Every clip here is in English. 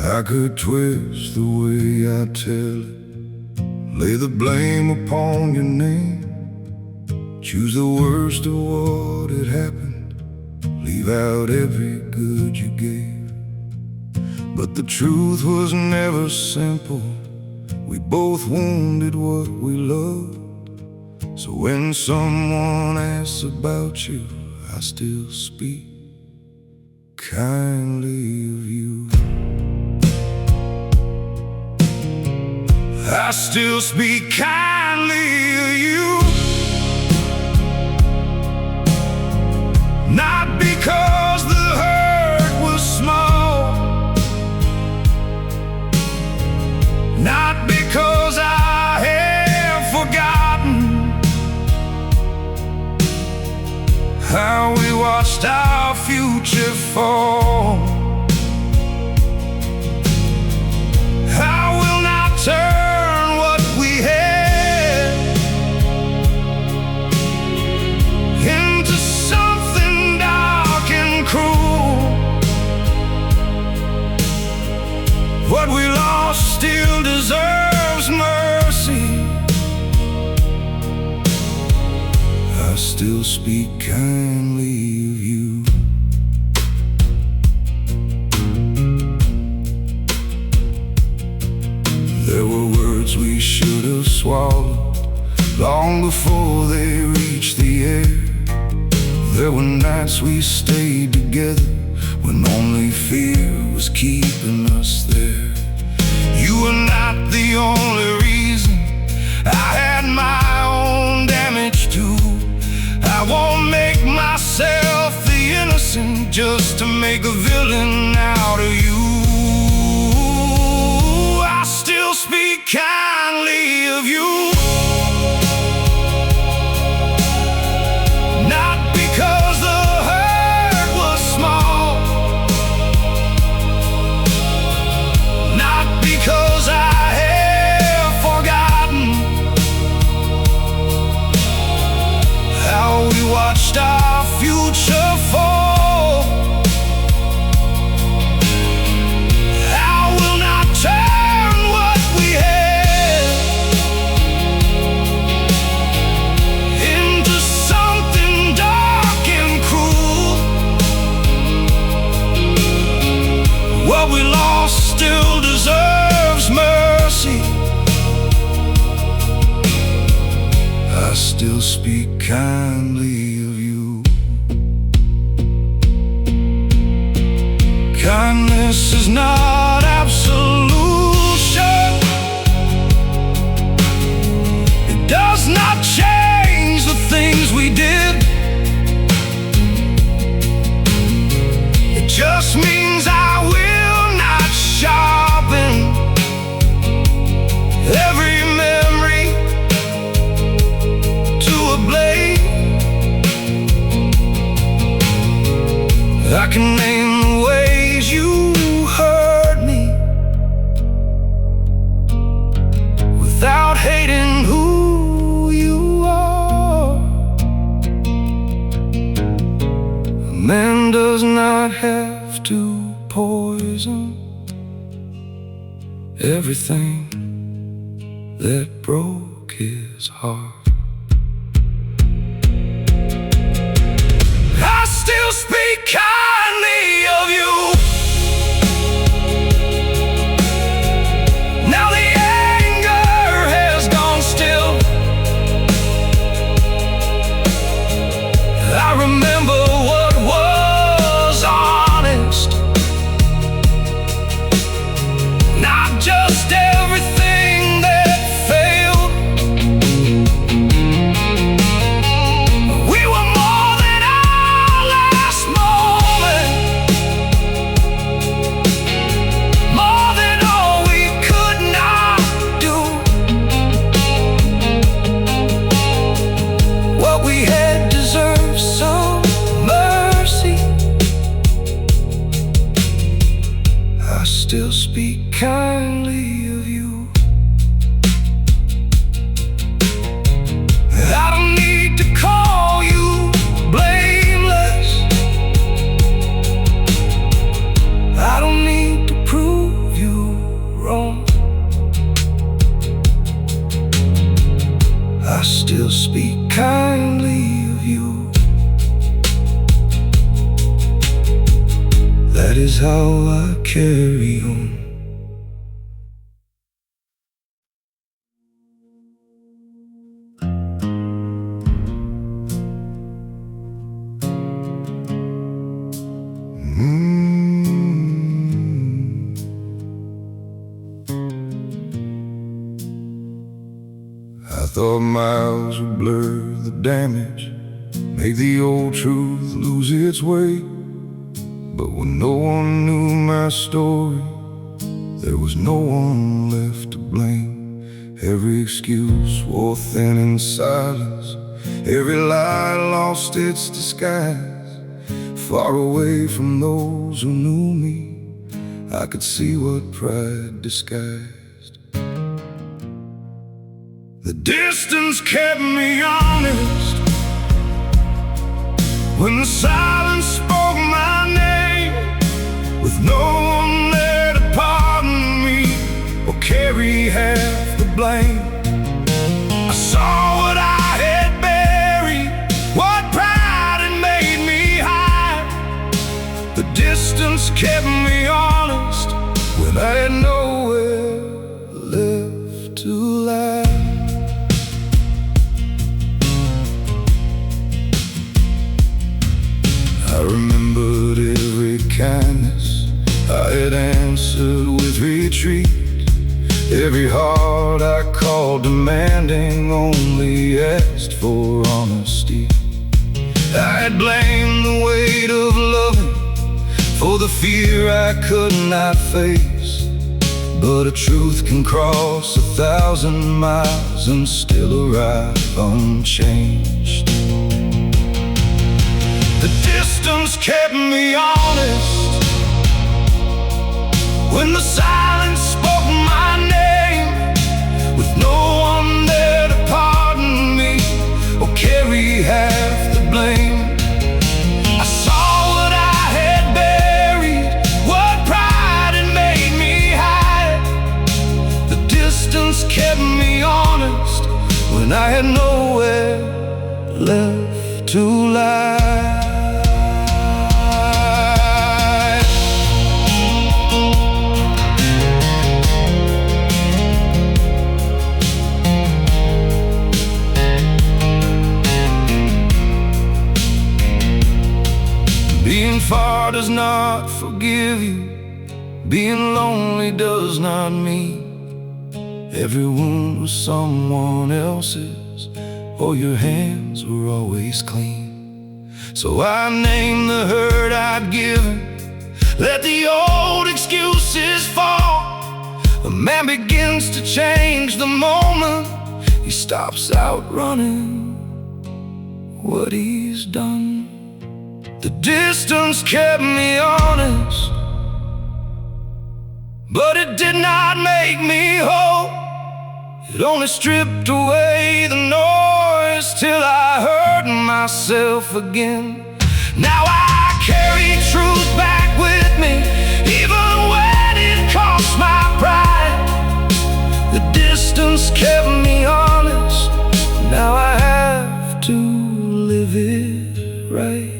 I could twist the way I tell it, lay the blame upon your name, choose the worst of what had happened, leave out every good you gave. But the truth was never simple, we both wounded what we loved. So when someone asks about you, I still speak kindly of you. I still speak kindly of you, not because the hurt was small, not because I have forgotten how we watched our future fall. I will not turn what we had into something dark and cruel. What we lost still deserves mercy. I still speak kindly of you. There were words we should have swallowed long before they reached the air. There were nights we stayed together when only fear was keeping us there. You were not the only reason, I had my own damage too. I won't make myself the innocent just to make a villain out of you. I still speak kindly of you, not because the hurt was small, not because I have forgotten how we watched our future fall. I will not turn what we had into something dark and cruel. What we lost still deserves mercy. I still speak kindly of you. Kindness is not absolution. It does not change the things we did. It just means I will not sharpen every memory to a blade. I can name the ways you hurt me without hating who you are. A man does not have to poison everything that broke his heart. I still speak kindly of you. Now the anger has gone still. I remember what was honest, not just everything that failed. We were more than our last moment, more than all we could not do. What we had deserved some mercy. I still speak kindly of you. I don't need to call you blameless. I don't need to prove just speak kindly of you. That is how I carry on. I thought miles would blur the damage, make the old truth lose its way. But when no one knew my story, there was no one left to blame. Every excuse wore thin in silence, every lie lost its disguise. Far away from those who knew me, I could see what pride disguised. The distance kept me honest. When the silence spoke my name, with no one there to pardon me or carry half the blame. I saw what I had buried, what pride had made me hide. The distance kept me honest when I had nowhere left to lie. I remembered every kindness I had answered with retreat, every heart I called demanding only asked for honesty. I had blamed the weight of loving for the fear I could not face, but a truth can cross 1,000 miles and still arrive unchanged. The distance kept me honest. When the silence spoke my name, with no one there to pardon me or carry half the blame. I saw what I had buried, what pride had made me hide. The distance kept me honest when I had nowhere left to lie. Being far does not forgive you. Being lonely does not mean every wound was someone else's, or your hands were always clean. So I named the hurt I'd given, let the old excuses fall. A man begins to change the moment he stops outrunning what he's done. The distance kept me honest, but it did not make me whole. It only stripped away the noise till I heard myself again. Now I carry truth back with me, even when it costs my pride. The distance kept me honest, now I have to live it right.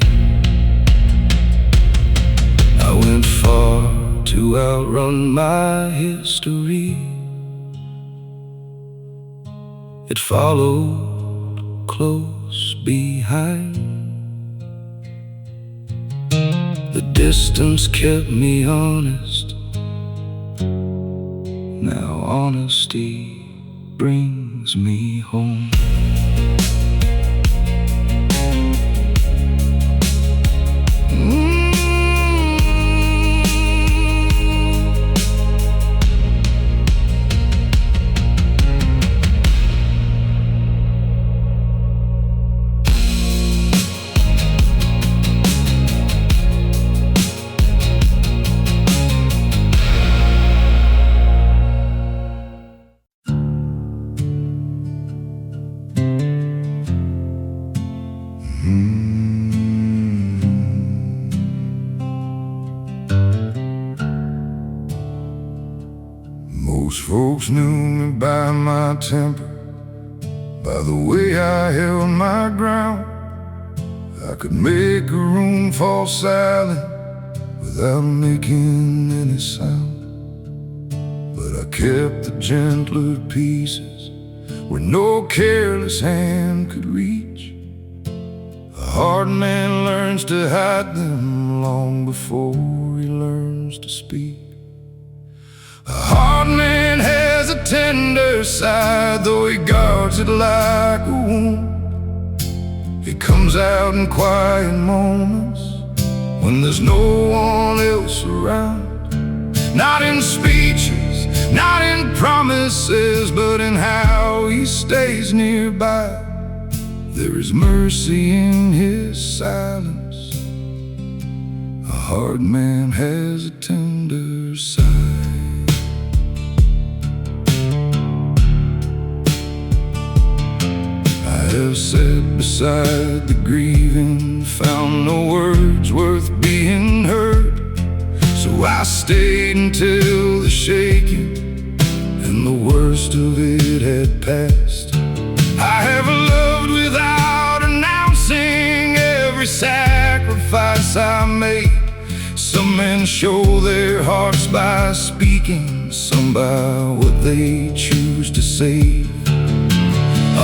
I went far to outrun my history. It followed close behind. The distance kept me honest, now honesty brings me home. Most folks knew me by my temper, By the way I held my ground, I could make a room fall silent without making any sound. But I kept the gentler pieces where no careless hand could reach. A hard man learns to hide them long before he learns to speak. A hard man has a tender side, though he guards it like a wound. It comes out in quiet moments when there's no one else around. Not in speeches, not in promises, but in how he stays nearby. There is mercy in his silence. A hard man has a tender side. I have sat beside the grieving, found no words worth being heard. So I stayed until the shaking and the worst of it had passed. I have loved without announcing every sacrifice I made. Some men show their hearts by speaking, some by what they choose to say.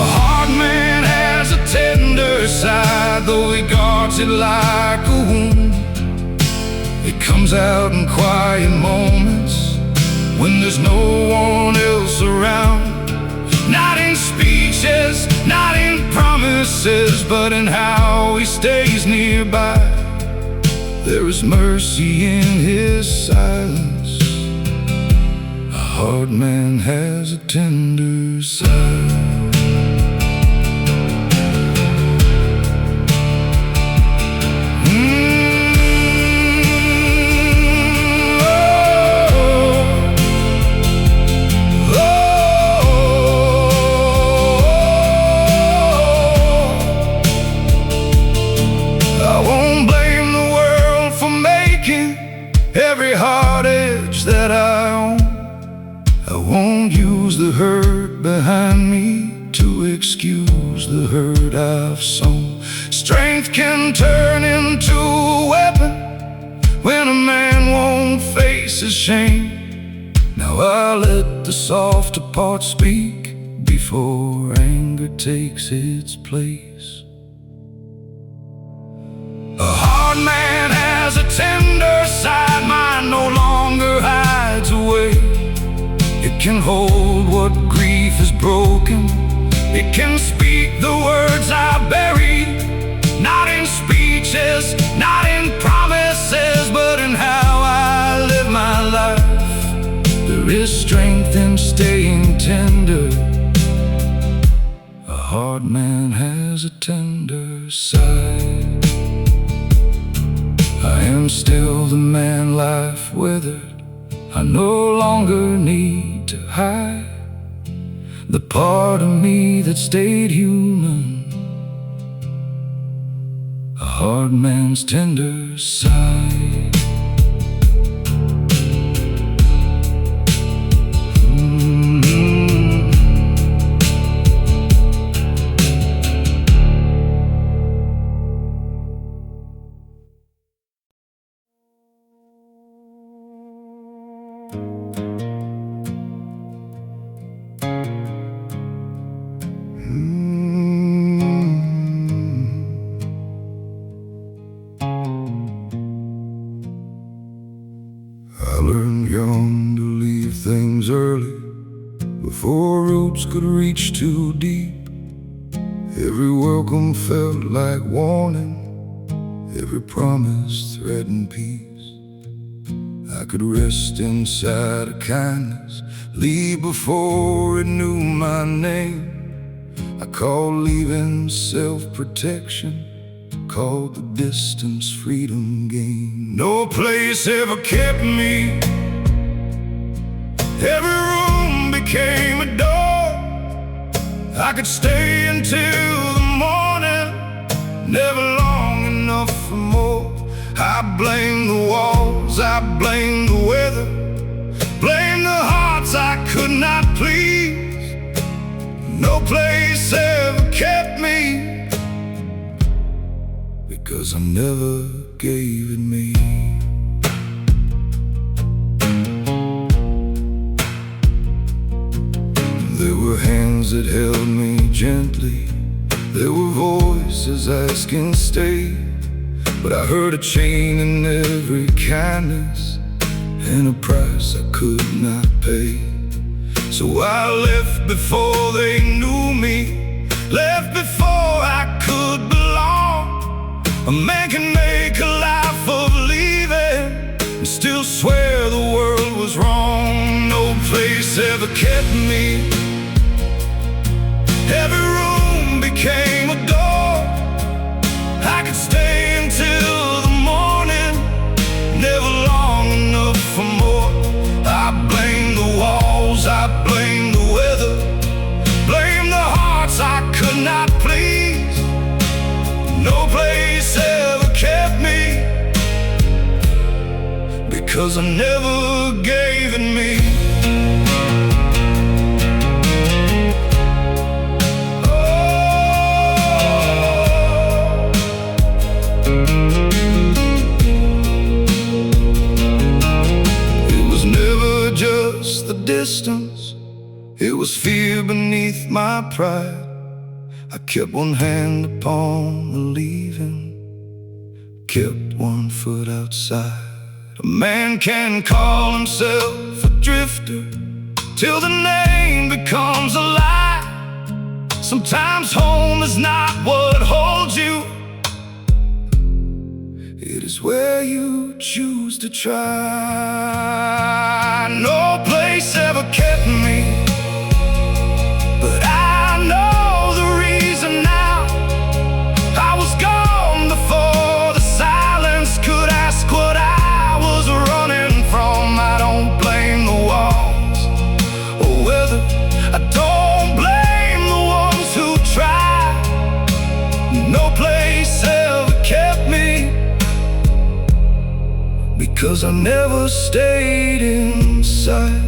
A hard man has a tender side, though he guards it like a wound. It comes out in quiet moments when there's no one else around. Not in speeches, not in promises, but in how he stays nearby. There is mercy in his silence. A hard man has a tender side. Every hard edge that I own, I won't use the hurt behind me to excuse the hurt I've sown. Strength can turn into a weapon when a man won't face his shame. Now I let the softer part speak before anger takes its place. A hard man has a tender side, mine no longer hides away. It can hold what grief has broken, it can speak the words I buried. Not in speeches, not in promises, but in how I live my life. There is strength in staying tender. A hard man has a tender side. I am still the man life withered. I no longer need to hide the part of me that stayed human. A hard man's tender side. I learned young to leave things early before roots could reach too deep. Every welcome felt like warning, every promise threatened peace. I could rest inside a kindness, leave before it knew my name. I called leaving self-protection, called the distance freedom gain. No place ever kept me, every room became a door. I could stay until the morning, never long enough for more. I blame the walls, I blame the weather, blame the hearts I could not please. No place ever because I never gave it me. There were hands that held me gently, there were voices asking stay, but I heard a chain in every kindness and a price I could not pay. So I left before they knew me, left before I could belong. A man can make a life of leaving and still swear the world was wrong. No place ever kept me, every room became a door. I could stay until the morning, never long enough for more. I blame the walls, I blame the weather, blame the hearts I could not please. No place ever kept me, because I never gave it me. Distance, it was fear beneath my pride. I kept one hand upon the leaving, kept one foot outside. A man can call himself a drifter till the name becomes a lie. Sometimes home is not what holds you, it is where you choose to try. No place ever kept me, but I know the reason now. I was gone before the silence could ask what I was running from. I don't blame the walls or weather, I don't blame the ones who tried. No place ever kept me, because I never stayed inside.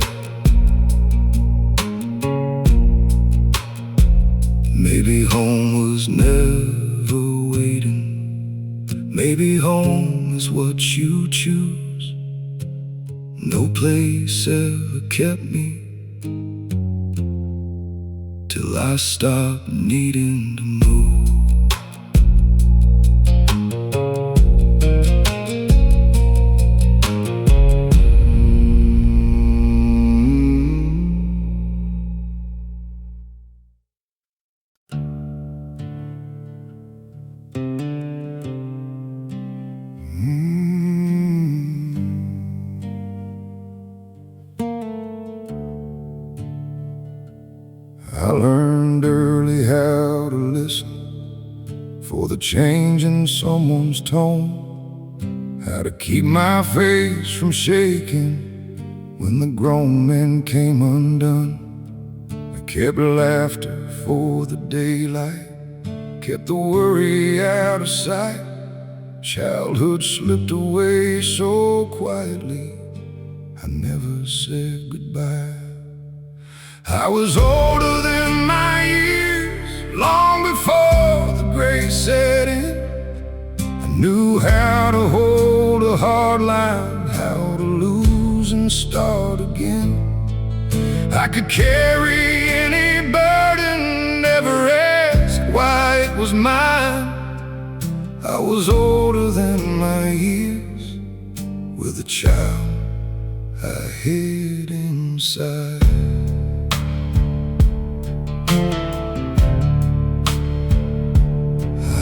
Maybe home was never waiting, maybe home is what you choose. No place ever kept me, till I stopped needing to move. I learned early how to listen for the change in someone's tone, how to keep my face from shaking when the grown men came undone. I kept laughter for the daylight, kept the worry out of sight. Childhood slipped away so quietly, I never said goodbye. I was older than my years, long before the gray set in. I knew how to hold a hard line, how to lose and start again. I could carry any burden, never ask why it was mine. I was older than my years, with a child I hid inside.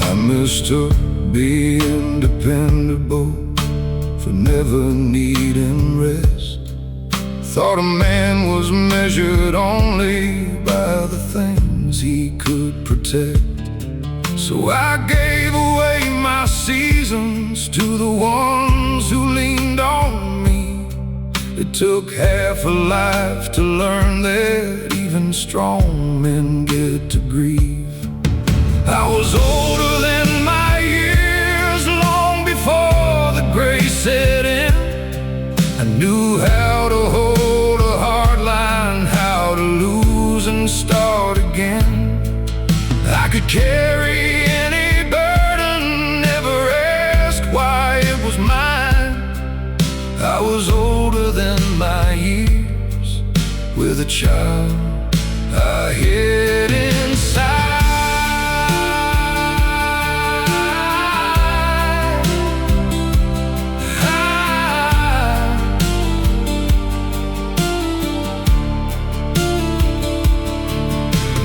I mistook being dependable for never needing rest. Thought a man was measured only by the things he could protect. So I gave away my seasons to the ones who leaned on me. It took half a life to learn that even strong men get to grieve. I was older than my years, long before the gray set in. I knew how to hold a hard line, how to lose and start again. I could carry any burden, never the child I hid inside.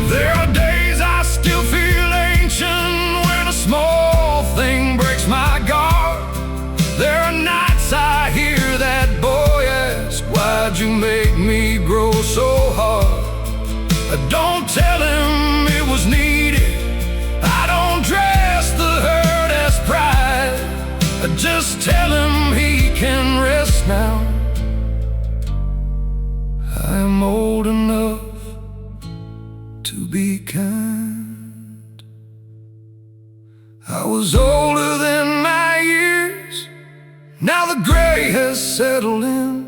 There are days I still feel ancient when a small thing breaks my guard. There are nights I hear that boy ask, why'd you make me grow so hard? I don't tell him it was needed, I don't dress the hurt as pride. I just tell him he can rest now. I am old enough to be kind. I was older than my years, now the gray has settled in.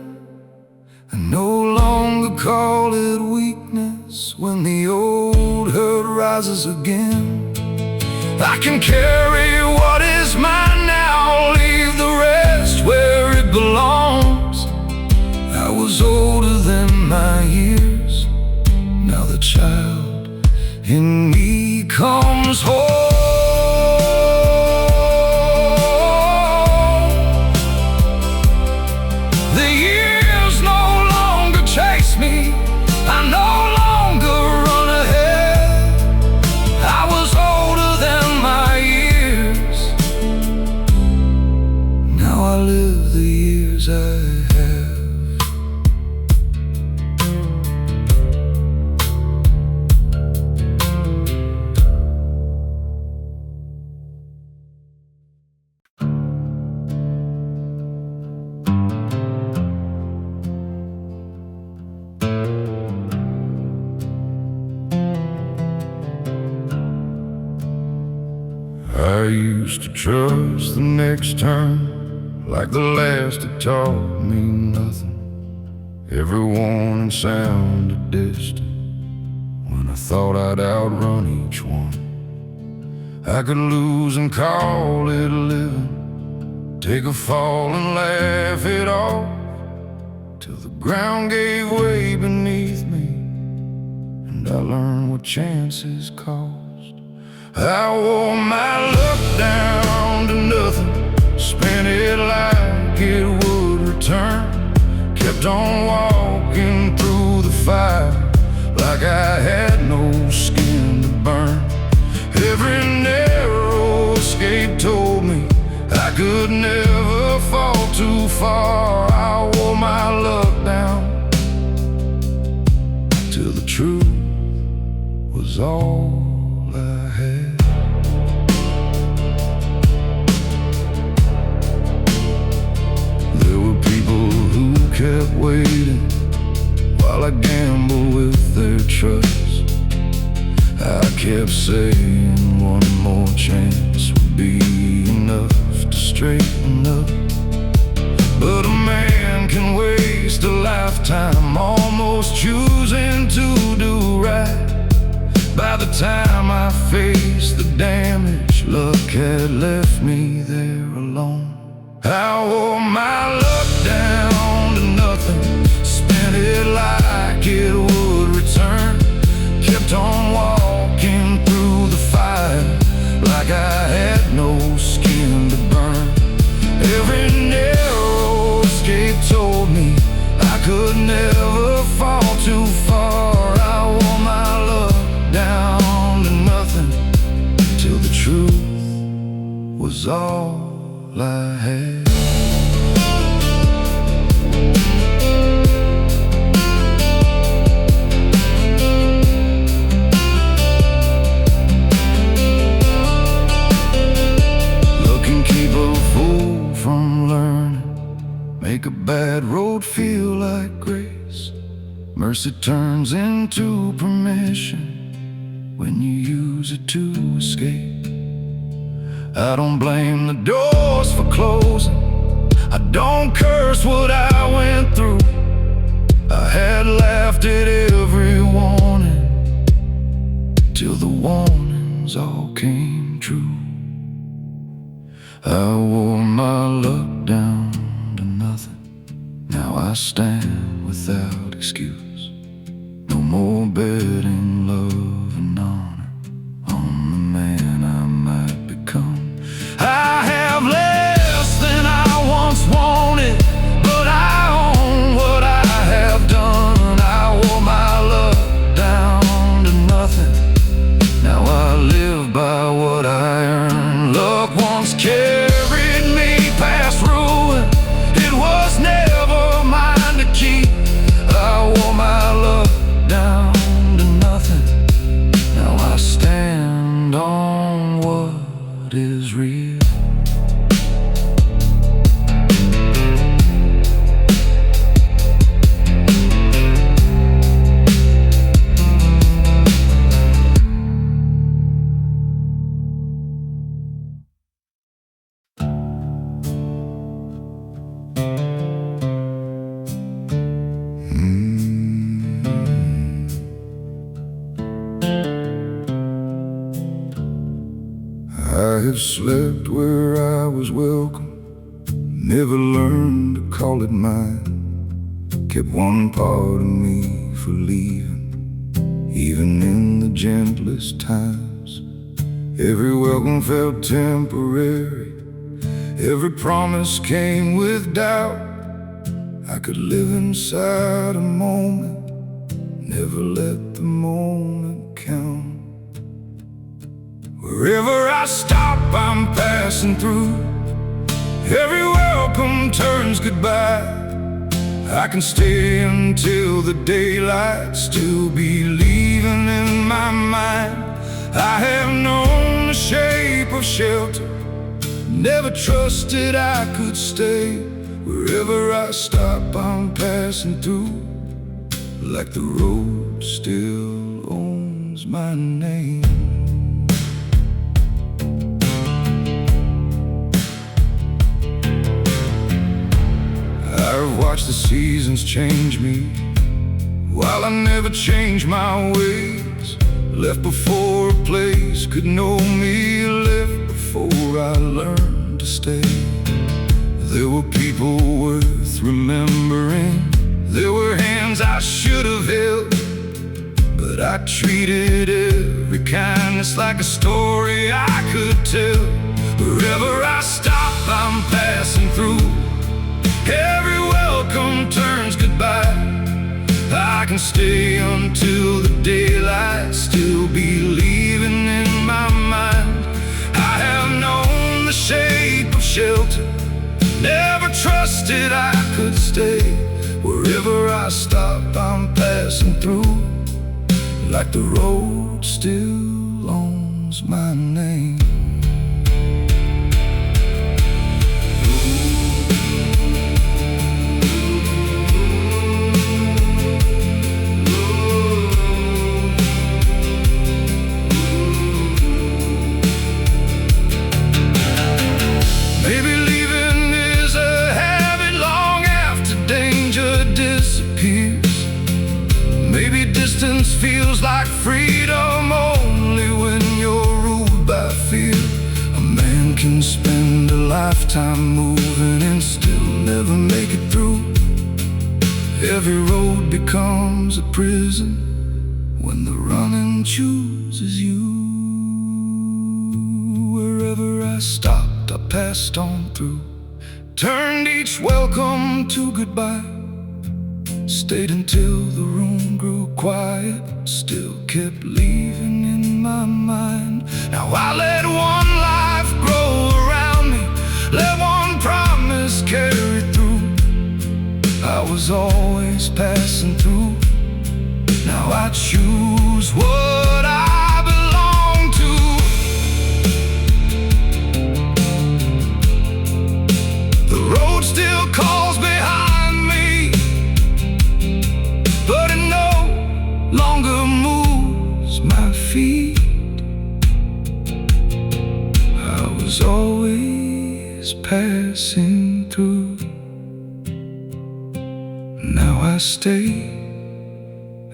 I no longer call it weakness when the old hurt rises again. I can carry what is mine now, leave the rest where it belongs. I was older than my years, now the child in me comes home. I used to trust the next turn, like the last it taught me nothing. Every warning sounded distant when I thought I'd outrun each one. I could lose and call it a living, take a fall and laugh it off, till the ground gave way beneath me and I learned what chances cost. I wore my luck down to nothing, spent it like it would return. Kept on walking through the fire like I had no skin to burn. Every narrow escape told me I could never fall too far. I wore my luck down till the truth was all I had. There were people who kept waiting while I gambled with their trust. I kept saying one more chance would be enough to straighten up. But a man can waste a lifetime almost choosing to do right. By the time I faced the damage, luck had left me there alone. I wore my luck down to nothing, spent it like it would return. Kept on walking through the fire like I had no skin to burn. Every narrow escape told me I could never fall too far. I wore my luck down to nothing till the truth was all I had. Luck can keep a fool from learning, make a bad road feel like grace. Mercy turns into permission when you use it to escape. I don't blame the doors for closing, I don't curse what I went through. I had laughed at every warning till the warnings all came true. I wore my luck down to nothing, now I stand without excuse. betting love and honor on the man I might become. I have less than I once wanted, but I own what I have done. I wore my love down to nothing. Now I live by what I earn. Luck once carried me past ruin. It was never mine to keep. I wore my love down to nothing. Now I stand on what is real. I have slept where I was welcome, never learned to call it mine. Kept one part of me for leaving, even in the gentlest times. Every welcome felt temporary, every promise came with doubt. I could live inside a moment, never let the moment count. Wherever I stop, I'm passing through. Every welcome turns goodbye. I can stay until the daylight, still believing in my mind. I have known the shape of shelter, never trusted I could stay. Wherever I stop, I'm passing through, like the road still owns my name. I've watched the seasons change me, while I never changed my ways. Left before a place could know me, left before I learned to stay. There were people worth remembering, there were hands I should have held, but I treated every kindness like a story I could tell. Wherever I stop, I'm passing through. Every welcome turns goodbye. I can stay until the daylight, still believing in my mind. I have known the shape of shelter, never trusted I could stay. Wherever I stop, I'm passing through, like the road still owns my name. Maybe leaving is a habit long after danger disappears. Maybe distance feels like freedom only when you're ruled by fear. A man can spend a lifetime moving and still never make it through. Every road becomes a prison when the running chooses you. Wherever I stopped, I passed on through, turned each welcome to goodbye. Stayed until the room grew quiet, still kept leaving in my mind. Now I let one life grow around me, let one promise carry through. I was always passing through, now I choose what I belong to. The road still calls behind me, but it no longer moves my feet. I was always passing through, now I stay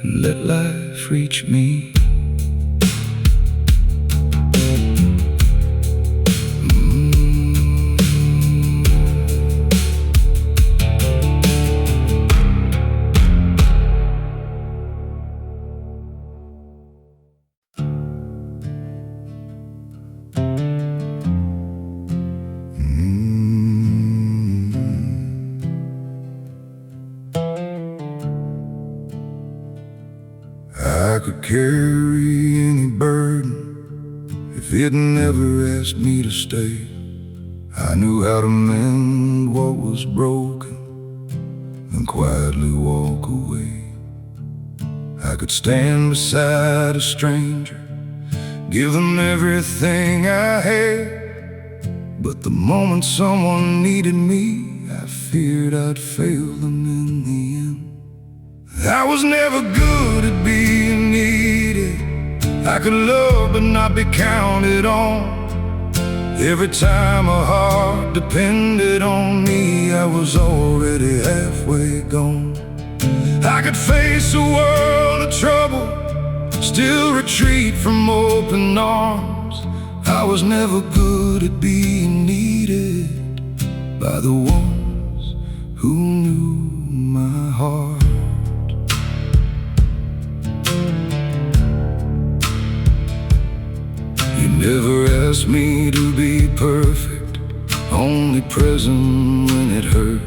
and let life reach me. I could carry any burden if it never asked me to stay. I knew how to mend what was broken and quietly walk away. I could stand beside a stranger, give them everything I had, but the moment someone needed me, I feared I'd fail them in the end. I was never good at being needed. I could love but not be counted on. Every time a heart depended on me, I was already halfway gone. I could face a world of trouble, still retreat from open arms. I was never good at being needed by the ones who knew my heart. You never asked me to be perfect, only present when it hurt.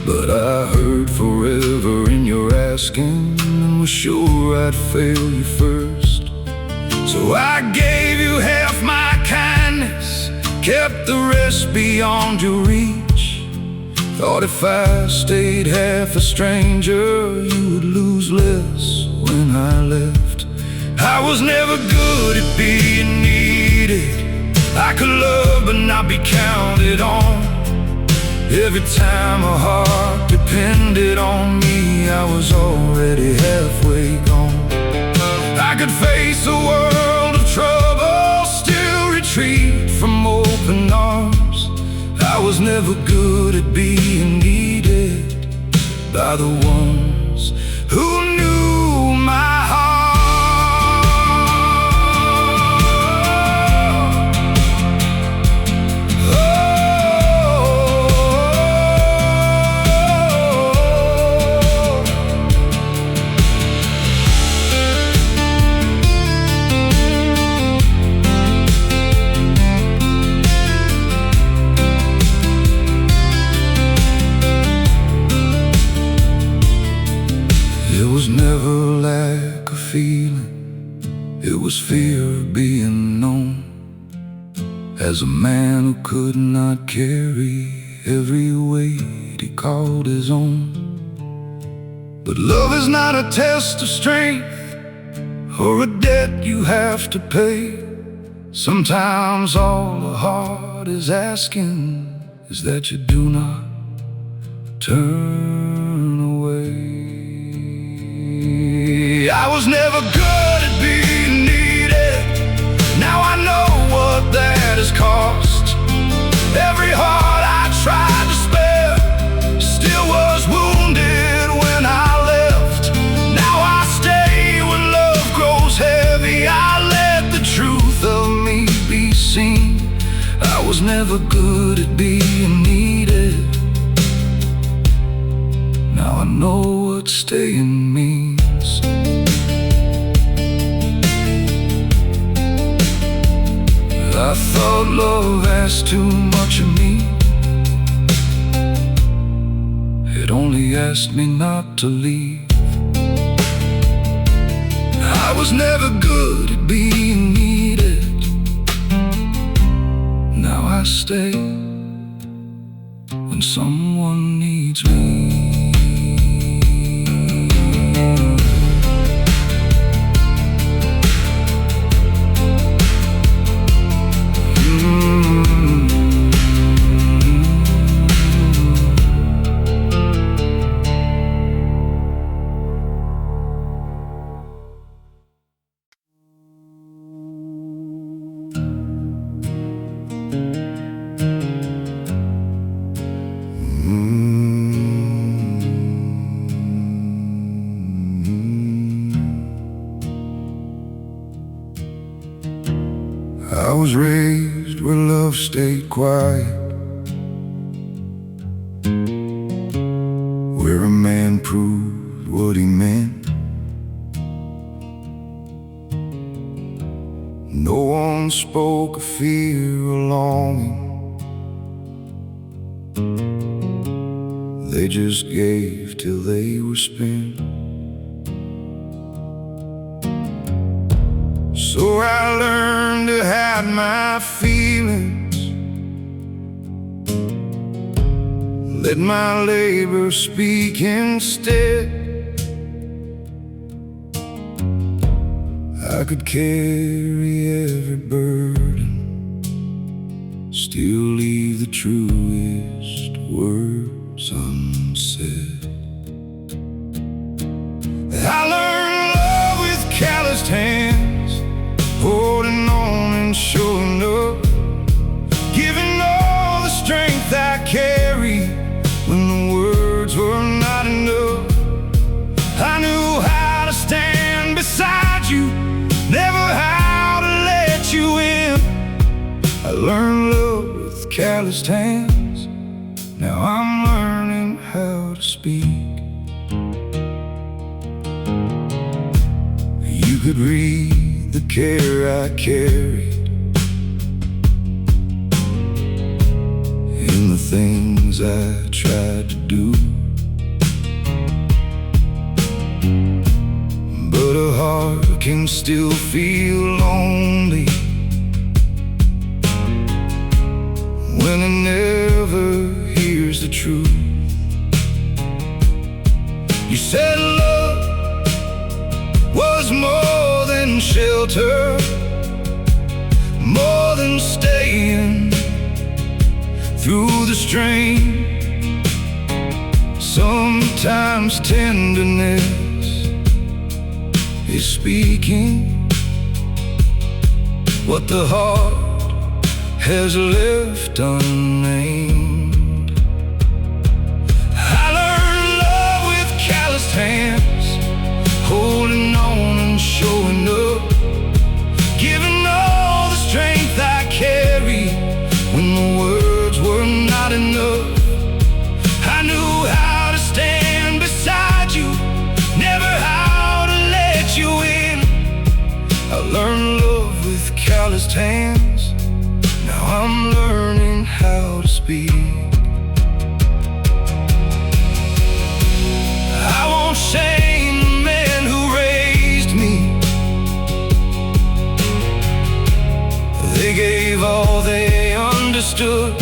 But I heard forever in your asking, and was sure I'd fail you first. So I gave you half my kindness, kept the rest beyond your reach. Thought if I stayed half a stranger, you would lose less when I left. I was never good at being needed. I could love but not be counted on. Every time a heart depended on me, I was already halfway gone. I could face a world of trouble, still retreat from open arms. I was never good at being needed by the ones who knew my heart. Never lack of feeling, it was fear of being known. As a man who could not carry every weight he called his own. But love is not a test of strength or a debt you have to pay. Sometimes all the heart is asking is that you do not turn away. I was never good at being needed. Now I know what that has cost. Every heart I tried to spare still was wounded when I left. Now I stay when love grows heavy. I let the truth of me be seen. I was never good at being needed. Now I know what staying means. I thought love asked too much of me. It only asked me not to leave. I was never good at being needed. Now I stay when someone needs me. I was raised where love stayed quiet, where a man proved what he meant. No one spoke of fear or longing. They just gave till they were spent. So I learned to hide my feelings, let my labor speak instead. I could carry every burden, still leave the truest words unsaid. I learned love with calloused hands, holding on and showing up, giving all the strength I carry when the words were not enough. I knew how to stand beside you, never how to let you in. I learned love with calloused hands, now I'm learning how to speak. You could read the care I carried in the things I tried to do, but a heart can still feel lonely when it never hears the truth. You said love was more than shelter, more than staying through the strain. Sometimes tenderness is speaking what the heart has left unnamed. I learned love with calloused hands, holding on and showing up, giving all the strength I carry when the words were not enough. I knew how to stand beside you, never how to let you in. I learned love with calloused hands, now I'm learning how to speak. I won't shame the men who raised me, they gave all they understood,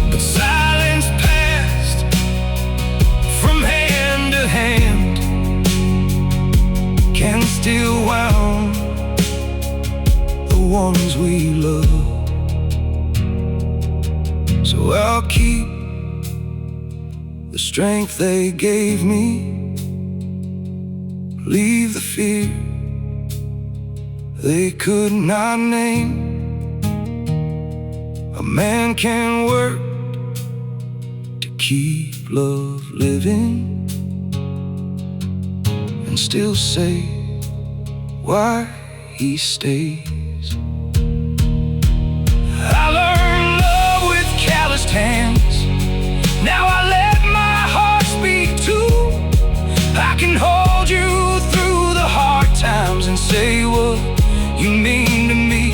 but silence passed from hand to hand, can still wound the ones we love. So I'll keep the strength they gave me, leave the fear they could not name. A man can work to keep love living and still say why he stays. I learned love with calloused hands, now I let my heart speak too. I can hold you through the hard times and say what you mean to me.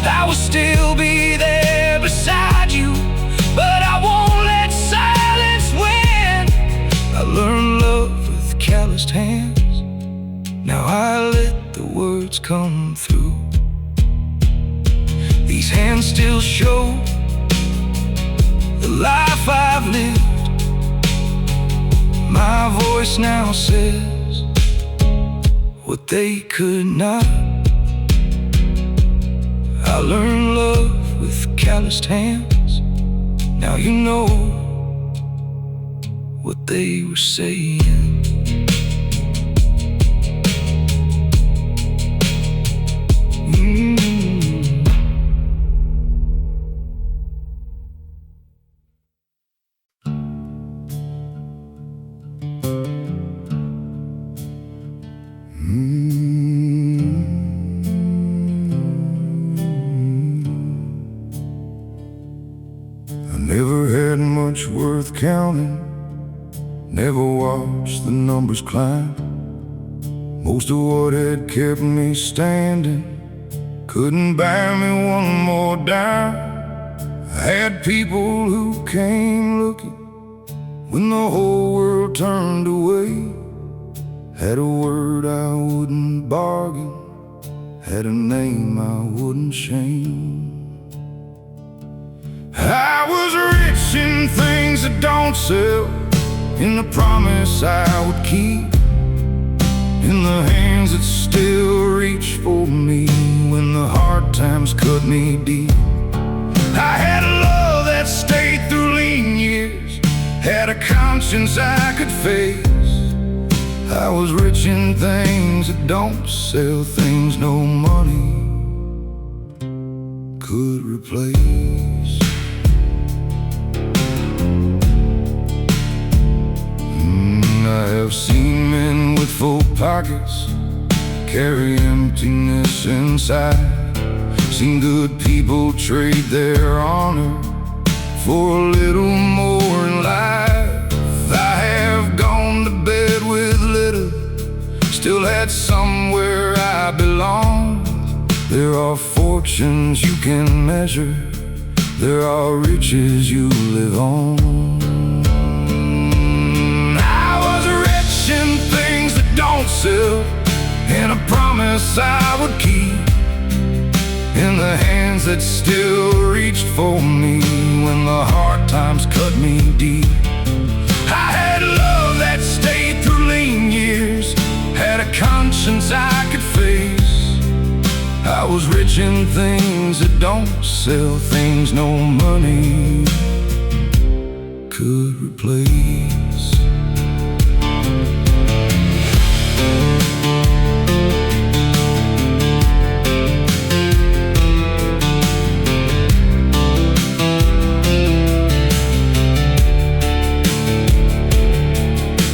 I will still be there beside you, but I won't let silence win. I learned love with calloused hands, now I let the words come through. These hands still show the life I've lived. My voice now says what they could not. I learned love with calloused hands, now you know what they were saying. Never had much worth counting, never watched the numbers climb. Most of what had kept me standing couldn't buy me one more dime. I had people who came looking when the whole world turned away. Had a word I wouldn't bargain, had a name I wouldn't shame. I was rich in things that don't sell, in the promise I would keep, in the hands that still reach for me when the hard times cut me deep. I had a love that stayed through lean years, had a conscience I could face. I was rich in things that don't sell, things no money could replace. I have seen men with full pockets carry emptiness inside, seen good people trade their honor for a little more in life. I have gone to bed with little, still had somewhere I belong. There are fortunes you can measure, there are riches you live on. I was rich in things that don't sell, in a promise I would keep, in the hands that still reached for me when the hard times cut me deep. I had love that stayed through lean years, had a conscience I could face. I was rich in things that don't sell, things no money could replace.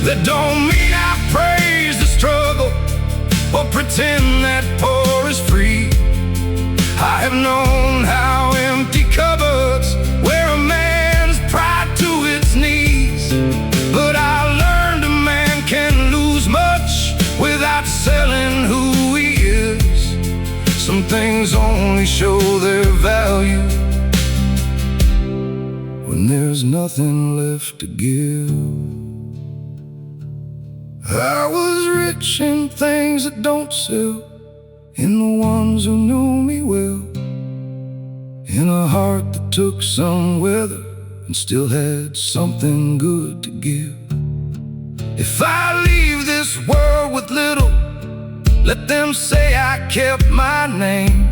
That don't mean I praise the struggle or pretend that poor is free. I have known how empty cupboards wear a man's pride to its knees, but I learned a man can lose much without selling who he is. Some things only show their value when there's nothing left to give. I was rich in things that don't sell, in the ones who knew me well, in a heart that took some weather and still had something good to give. If I leave this world with little, let them say I kept my name.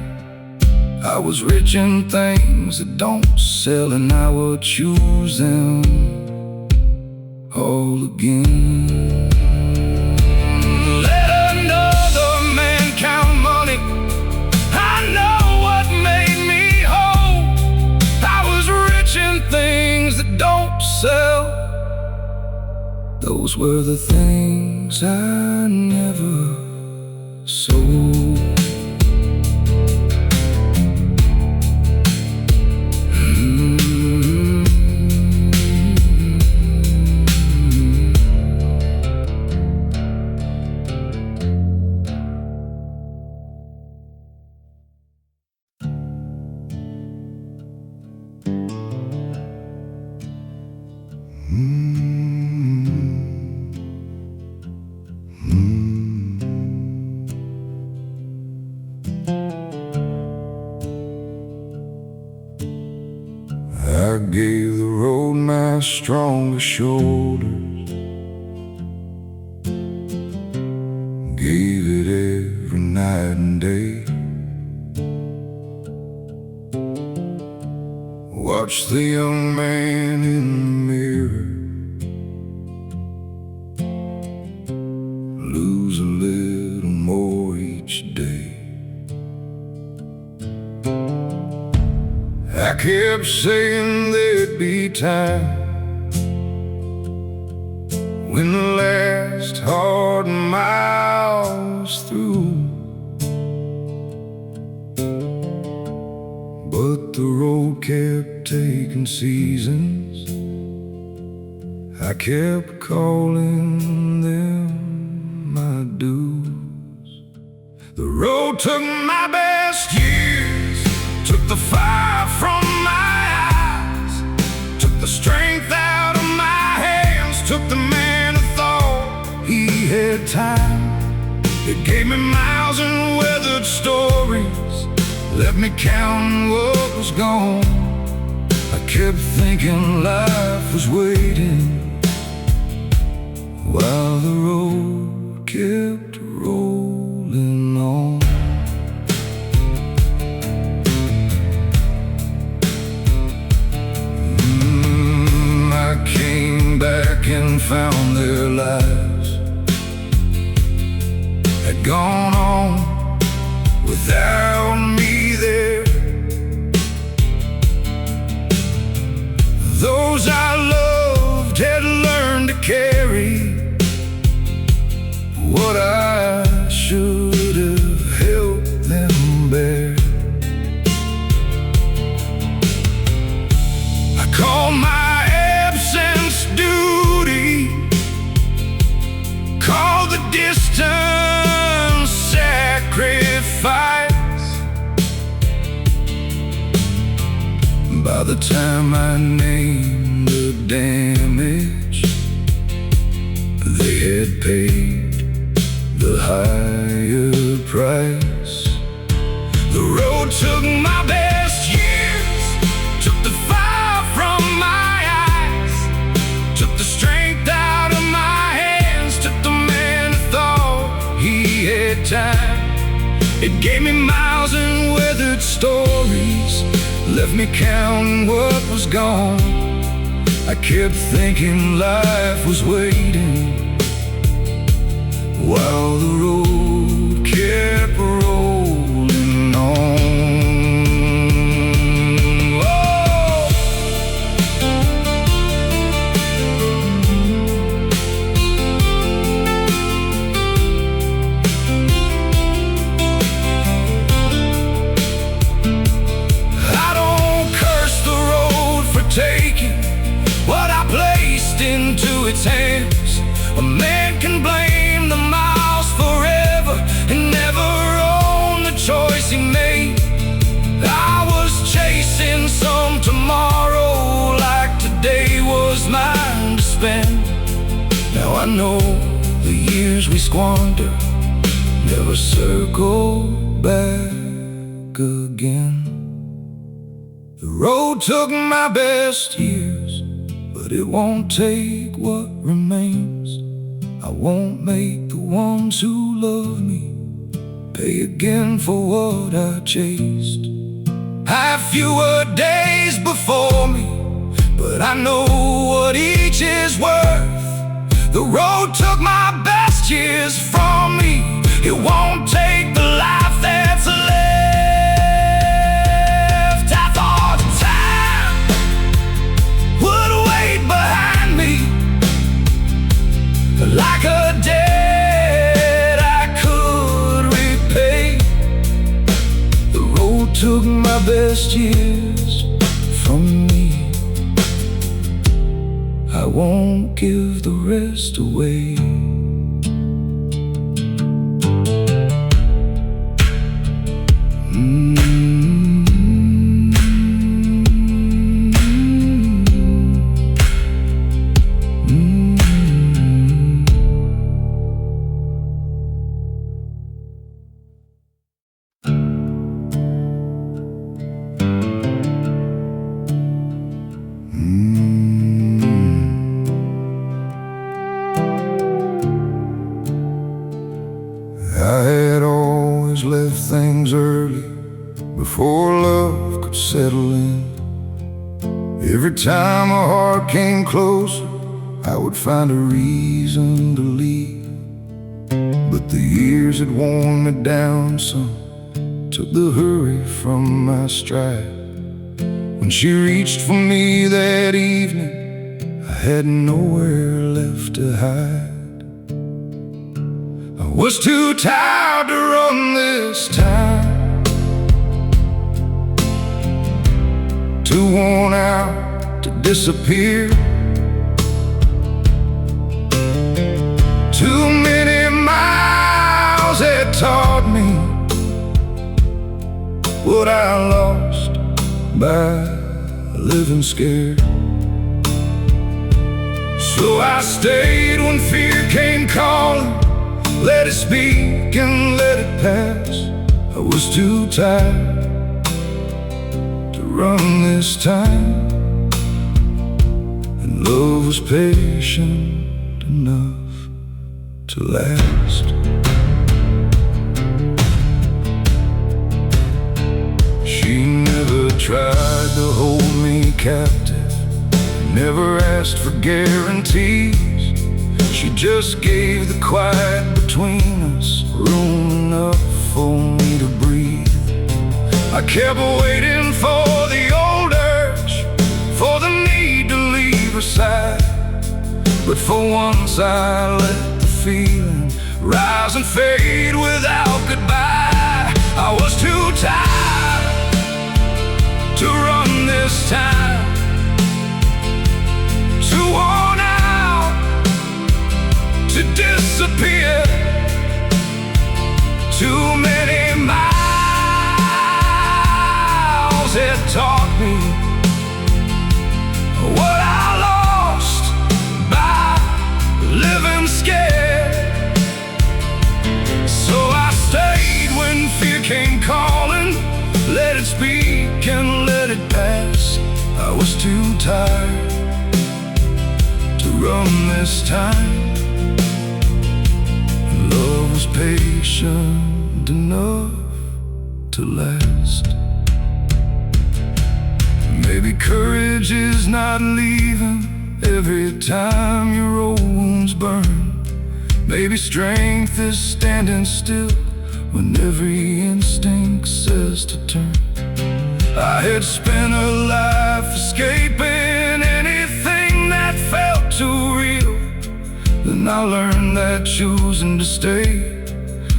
I was rich in things that don't sell, and I will choose them all again. Things that don't sell, those were the things I never sold. I gave the road my strongest shoulders, gave it every night and day. Watched the young man in the mirror lose a little more each day. I kept saying there'd be time when the last hard mile was through, but the road kept taking seasons. I kept calling them my dues. The road took my best years, took the fire from my eyes, took the strength out of my hands, took the man who thought he had had time. It gave me miles and weathered stories, left me counting what was gone. I kept thinking life was waiting, while the road kept rolling on. I came back and found their lives had gone on without me there. Those I loved had learned to carry what I should have helped them bear. I call my absence duty, call the distance sacrifice. By the time I named the damage, they had paid the higher price. The road took my best years, took the fire from my eyes, took the strength out of my hands, took the man who thought he had time. It gave me miles and weathered stories, left me counting what was gone. I kept thinking life was waiting, while the road kept rolling on. Oh! I don't curse the road for taking what I placed into its hands. A man can blame the miles forever and never own the choice he made. I was chasing some tomorrow like today was mine to spend. Now I know the years we squander never circle back again. The road took my best years, but it won't take what remains. I won't make the ones who love me pay again for what I chased. I have fewer days before me, but I know what each is worth. The road took my best years from me. It won't take the life that's left. I thought time would wait behind me like a debt I could repay. The road took my best years from me. I won't give the rest away. I had always left things early, before love could settle in. Every time a heart came closer, I would find a reason to leave. But the years had worn me down some, took the hurry from my stride. When she reached for me that evening, I had nowhere left to hide. I was too tired to run this time, too worn out to disappear. Too many miles had taught me what I lost by living scared. So I stayed when fear came calling, was too tired to run this time, and love was patient enough to last. She never tried to hold me captive, never asked for guarantees. She just gave the quiet between us room enough for me to breathe. I kept waiting for the old urge, for the need to leave her side, but for once I let the feeling rise and fade without goodbye. I was too tired to run this time, too worn out to disappear. Too many miles had taught me what I lost by living scared. So I stayed when fear came calling, let it speak and let it pass. I was too tired to run this time, and love was patient enough to last. Maybe courage is not leaving every time your old wounds burn. Maybe strength is standing still when every instinct says to turn. I had spent a life escaping anything that felt too real. Then I learned that choosing to stay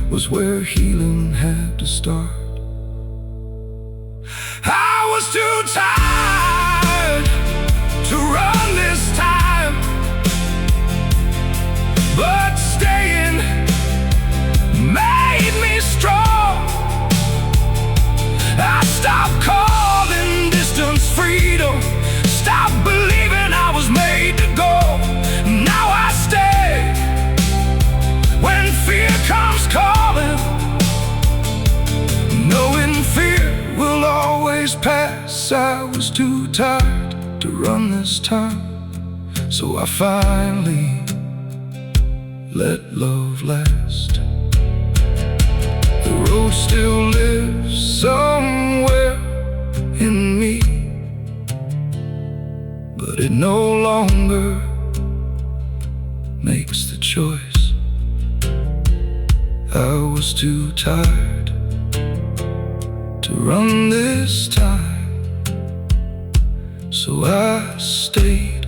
was where healing had to start. I was too tired to run this time, but staying made me strong. I stopped calling distance freedom, stopped believing I was made to go. Now I stay when fear comes calling, knowing fear will always pass. I was too tired to run this time, so I finally let love last. The road still lives somewhere in me, but it no longer makes the choice. I was too tired to run this time, so I stayed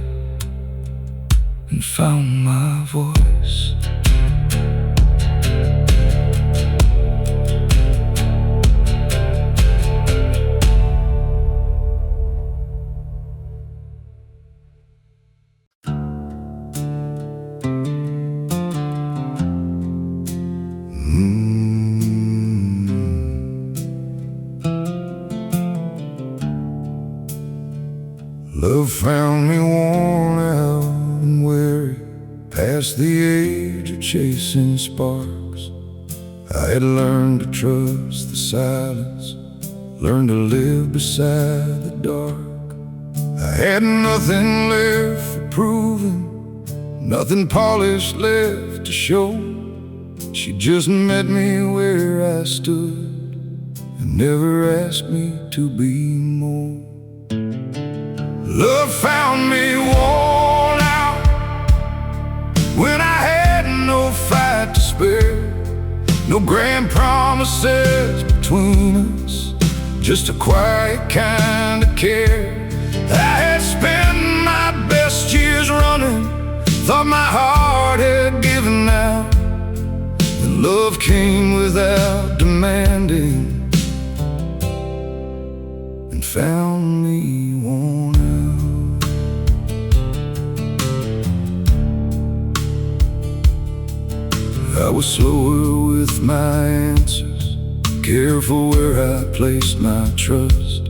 and found my voice. Love found me worn out and weary, past the age of chasing sparks. I had learned to trust the silence, learned to live beside the dark. I had nothing left for proving, nothing polished left to show. She just met me where I stood and never asked me to be more. Love found me worn out when I had no fight to spare, no grand promises between us, just a quiet kind of care. I had spent my best years running, thought my heart had given out, and love came without demanding and found me worn out. I was slower with my answers, careful where I placed my trust.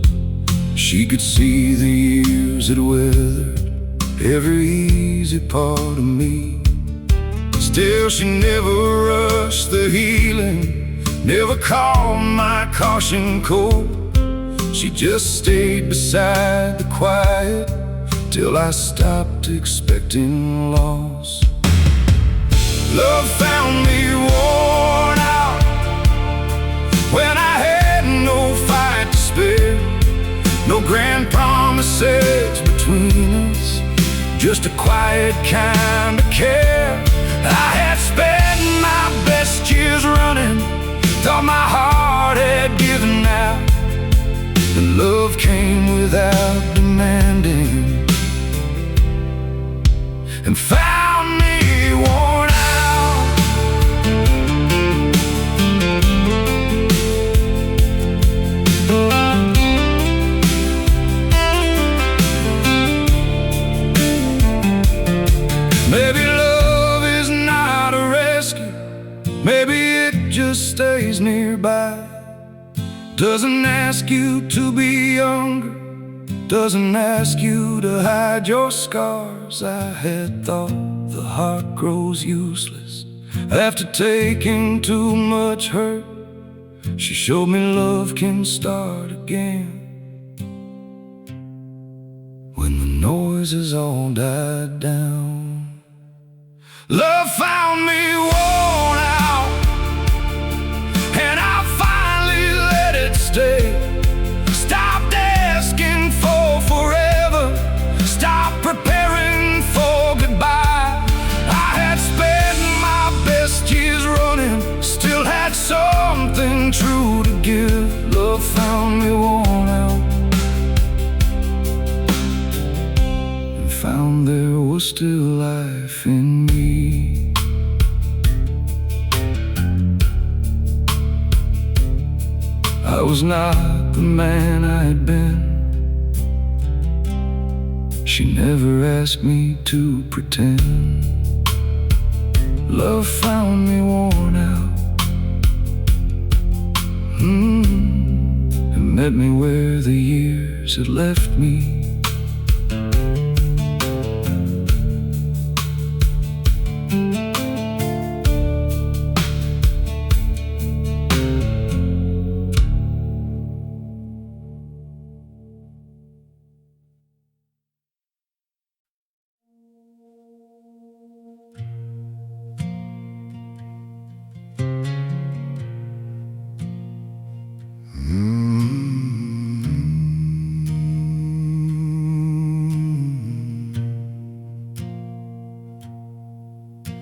She could see the years had weathered every easy part of me. Still she never rushed the healing, never called my caution cold. She just stayed beside the quiet till I stopped expecting loss. Love found me worn out when I had no fight to spare. No grand promises between us, just a quiet kind of care. I had spent my best years running, thought my heart had given out, and love came without demanding and found me worn out. Maybe love is not a rescue, maybe it just stays nearby. Doesn't ask you to be younger, doesn't ask you to hide your scars. I had thought the heart grows useless after taking too much hurt. She showed me love can start again when the noise has all died down. Love found me worn out, and I finally let it stay. Stopped asking for forever, stopped preparing for goodbye. I had spent my best years running, still had something true to give. Love found me worn out and found there was still life in me. I was not the man I had been. She never asked me to pretend. Love found me worn out, and met me where the years had left me.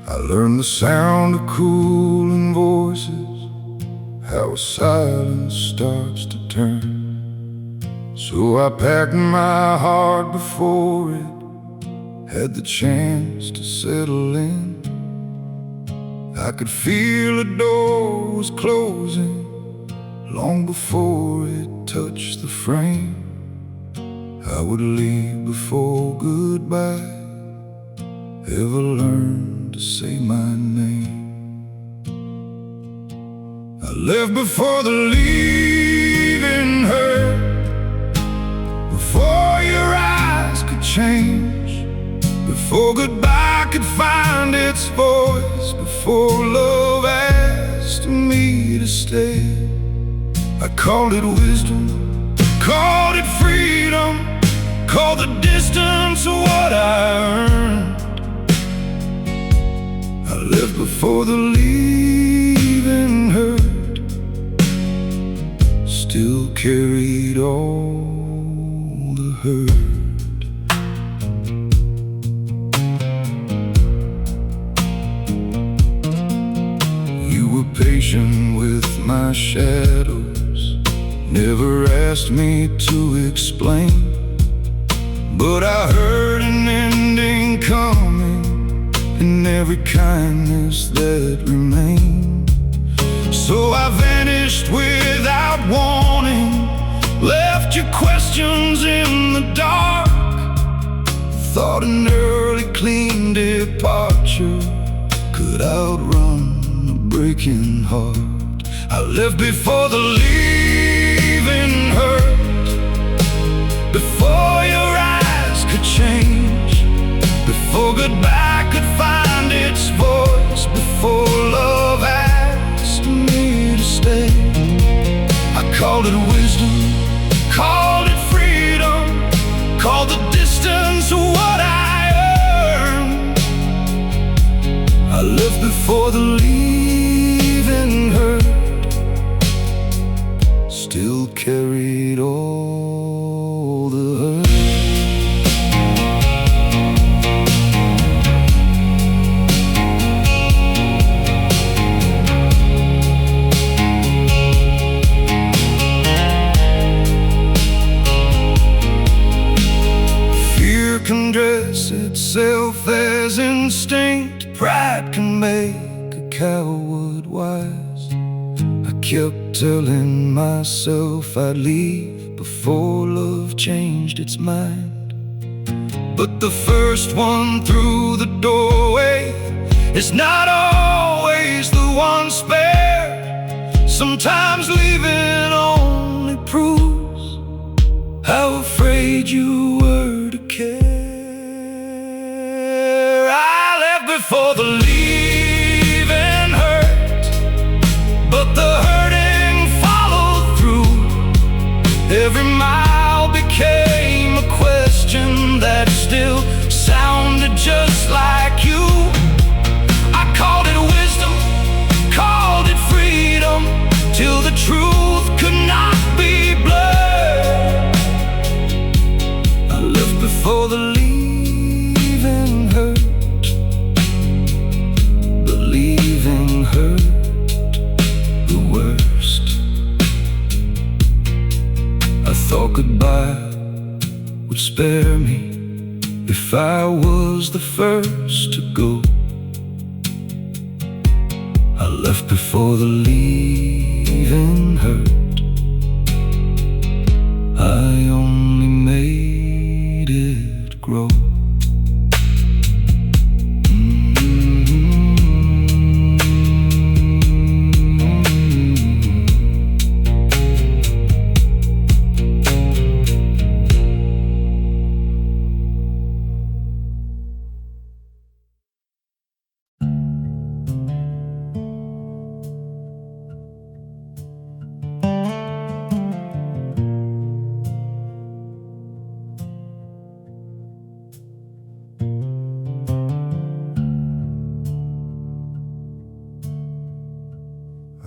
I learned the sound of cooling voices, how a silence starts to turn. So I packed my heart before it had the chance to settle in. I could feel a door was closing long before it touched the frame. I would leave before goodbye ever learned to say my name. I left before the leaving hurt, before your eyes could change, before goodbye could find its voice, before love asked me to stay. I called it wisdom, called it freedom, called the distance what I earned. I left before the leaving hurt, still carried all the hurt. You were patient with my shadows, never asked me to explain, but I heard an ending coming in every kindness that remained. So I vanished without warning, left your questions in the dark. Thought an early clean departure could outrun a breaking heart. I left before the leaving hurt, before your eyes could change, before goodbye could find its voice, before love asked me to stay. before the leaving hurt still carried all the hurt. Fear can dress itself as instinct, pride can make a coward wise. I kept telling myself I'd leave before love changed its mind. But the first one through the doorway is not always the one spared. Sometimes leaving only proves how afraid you were to care. I left before the leaving hurt, but the hurting followed through. Every mile became a question that still sounded just like you. I called it wisdom, called it freedom, till the truth could not be blurred. I left before the leaving hurt, but leaving hurt the worst. I thought goodbye would spare me if I was the first to go. I left before the leaving hurt. I only made it grow.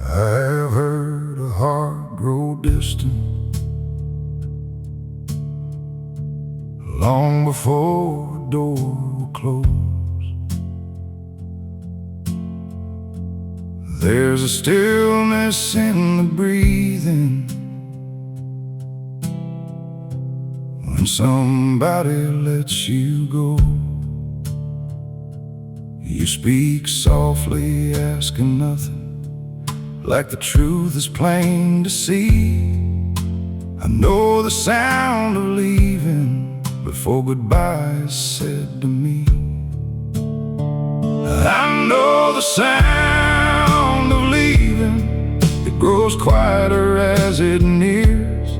I've heard a heart grow distant long before a door will close. There's a stillness in the breathing when somebody lets you go. You speak softly, asking nothing, like the truth is plain to see. I know the sound of leaving before goodbye is said to me. I know the sound of leaving, it grows quieter as it nears.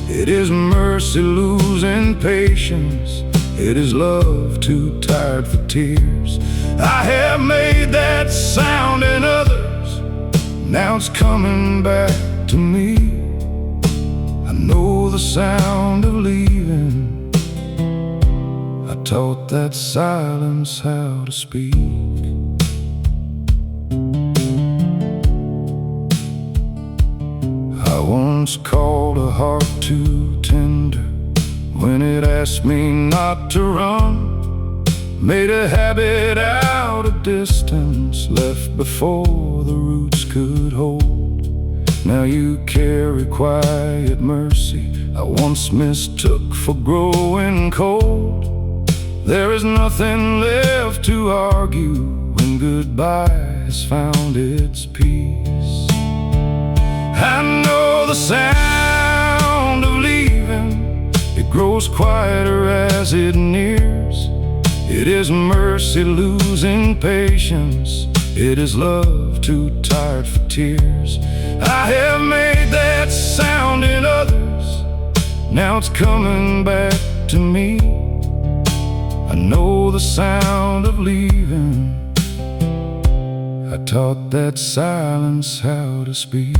It is mercy losing patience, it is love too tired for tears. I have made that sound in others, now it's coming back to me. I know the sound of leaving, I taught that silence how to speak. I once called a heart too tender when it asked me not to run. Made a habit out of distance, left before the roots could hold. Now you carry quiet mercy I once mistook for growing cold. There is nothing left to argue when goodbye has found its peace. I know the sound of leaving, it grows quieter as it nears. It is mercy losing patience, it is love too tired for tears. I have made that sound in others, now it's coming back to me. I know the sound of leaving, I taught that silence how to speak.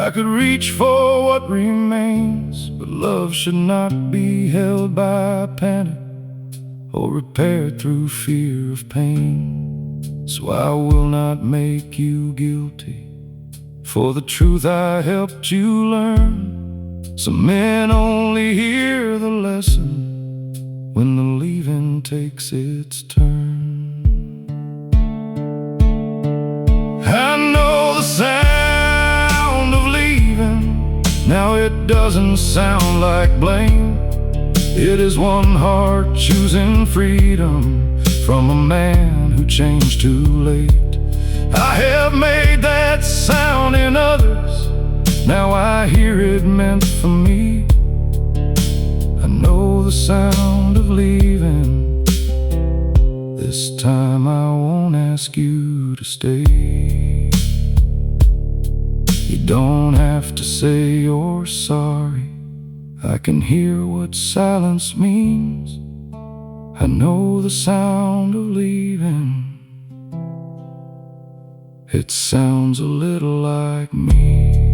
I could reach for what remains, but love should not be held by panic or repaired through fear of pain. So I will not make you guilty for the truth I helped you learn. Some men only hear the lesson when the leaving takes its turn. I know the sound of leaving. Now it doesn't sound like blame. It is one heart choosing freedom from a man who changed too late. I have made that sound in others. Now I hear it meant for me. I know the sound of leaving. This time I won't ask you to stay. You don't have to say you're sorry. I can hear what silence means. I know the sound of leaving. It sounds a little like me.